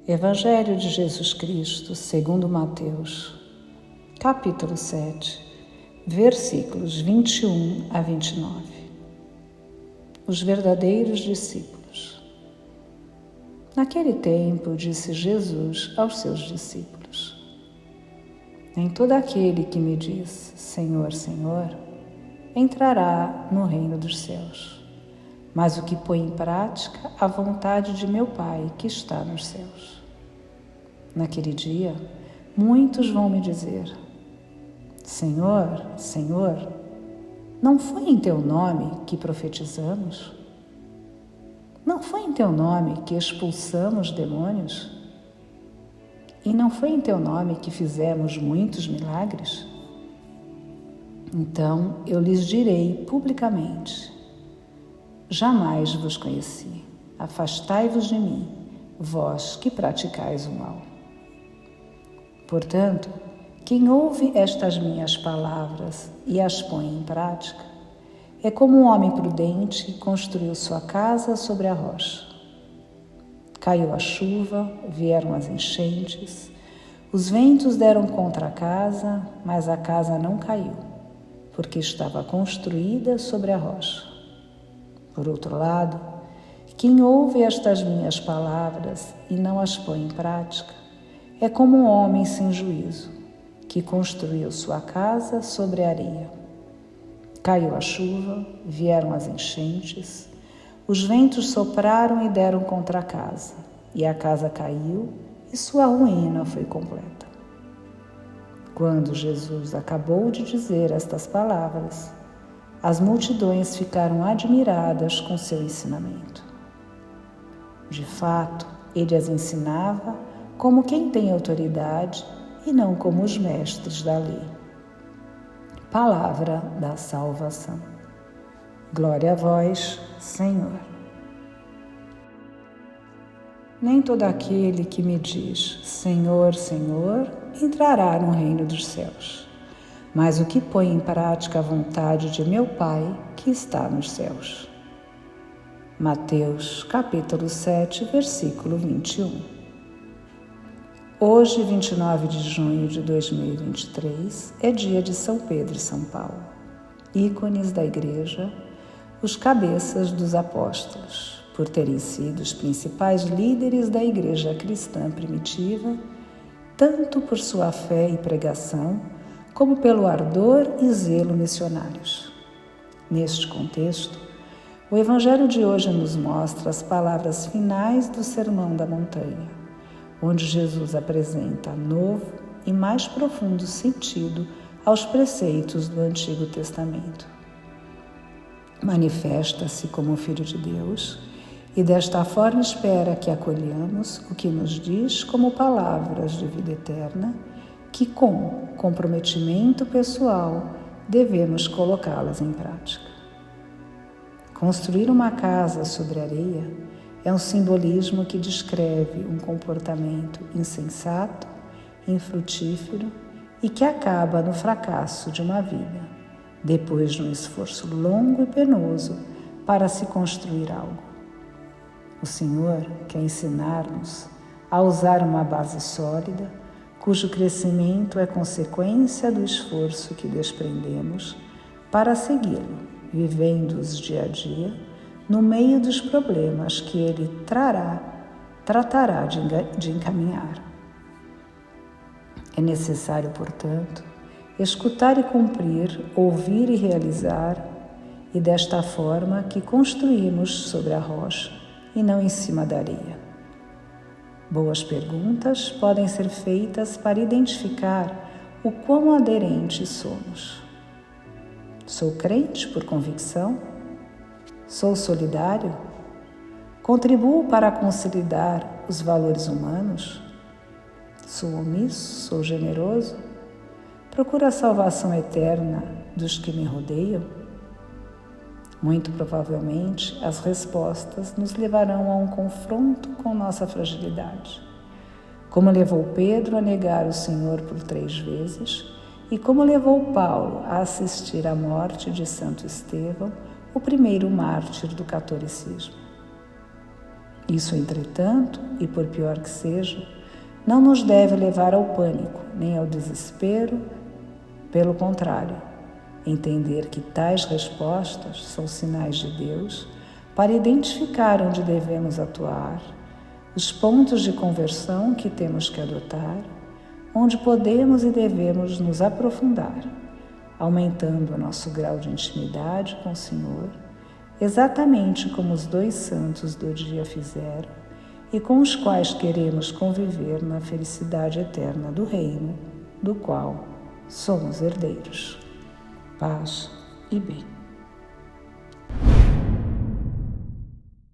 Evangelho de Jesus Cristo, segundo Mateus, capítulo 7, versículos 21 a 29. Os verdadeiros discípulos. Naquele tempo, disse Jesus aos seus discípulos: Nem todo aquele que me diz, Senhor, Senhor, entrará no reino dos céus, mas o que põe em prática a vontade de meu Pai que está nos céus. Naquele dia, muitos vão me dizer: Senhor, Senhor, não foi em teu nome que profetizamos? Não foi em teu nome que expulsamos demônios? E não foi em teu nome que fizemos muitos milagres? Então eu lhes direi publicamente: Jamais vos conheci. Afastai-vos de mim, vós que praticais o mal. Portanto, quem ouve estas minhas palavras e as põe em prática é como um homem prudente que construiu sua casa sobre a rocha. Caiu a chuva, vieram as enchentes, os ventos deram contra a casa, mas a casa não caiu, porque estava construída sobre a rocha. Por outro lado, quem ouve estas minhas palavras e não as põe em prática é como um homem sem juízo, que construiu sua casa sobre a areia. Caiu a chuva, vieram as enchentes, os ventos sopraram e deram contra a casa, e a casa caiu e sua ruína foi completa. Quando Jesus acabou de dizer estas palavras, as multidões ficaram admiradas com seu ensinamento. De fato, ele as ensinava como quem tem autoridade e não como os mestres da lei. Palavra da salvação. Glória a vós, Senhor. Nem todo aquele que me diz, Senhor, Senhor, entrará no reino dos céus, mas o que põe em prática a vontade de meu Pai que está nos céus. Mateus, capítulo 7, versículo 21. Hoje, 29 de junho de 2023, é dia de São Pedro e São Paulo, ícones da Igreja, os cabeças dos apóstolos, por terem sido os principais líderes da Igreja cristã primitiva, tanto por sua fé e pregação, como pelo ardor e zelo missionários. Neste contexto, o Evangelho de hoje nos mostra as palavras finais do Sermão da Montanha, onde Jesus apresenta novo e mais profundo sentido aos preceitos do Antigo Testamento. Manifesta-se como Filho de Deus e desta forma espera que acolhamos o que nos diz como palavras de vida eterna, que com comprometimento pessoal devemos colocá-las em prática. Construir uma casa sobre areia é um simbolismo que descreve um comportamento insensato, infrutífero e que acaba no fracasso de uma vida, depois de um esforço longo e penoso para se construir algo. O Senhor quer ensinar-nos a usar uma base sólida, cujo crescimento é consequência do esforço que desprendemos para segui-lo, vivendo-os dia a dia, no meio dos problemas que Ele tratará de encaminhar. É necessário, portanto, escutar e cumprir, ouvir e realizar, e desta forma que construímos sobre a rocha e não em cima da areia. Boas perguntas podem ser feitas para identificar o quão aderentes somos. Sou crente por convicção? Sou solidário? Contribuo para consolidar os valores humanos? Sou omisso? Sou generoso? Procuro a salvação eterna dos que me rodeiam? Muito provavelmente, as respostas nos levarão a um confronto com nossa fragilidade. Como levou Pedro a negar o Senhor por 3 vezes e como levou Paulo a assistir à morte de Santo Estevão, o primeiro mártir do catolicismo. Isso, entretanto, e por pior que seja, não nos deve levar ao pânico, nem ao desespero. Pelo contrário, entender que tais respostas são sinais de Deus para identificar onde devemos atuar, os pontos de conversão que temos que adotar, onde podemos e devemos nos aprofundar, aumentando o nosso grau de intimidade com o Senhor, exatamente como os 2 santos do dia fizeram e com os quais queremos conviver na felicidade eterna do reino, do qual somos herdeiros. Paz e bem.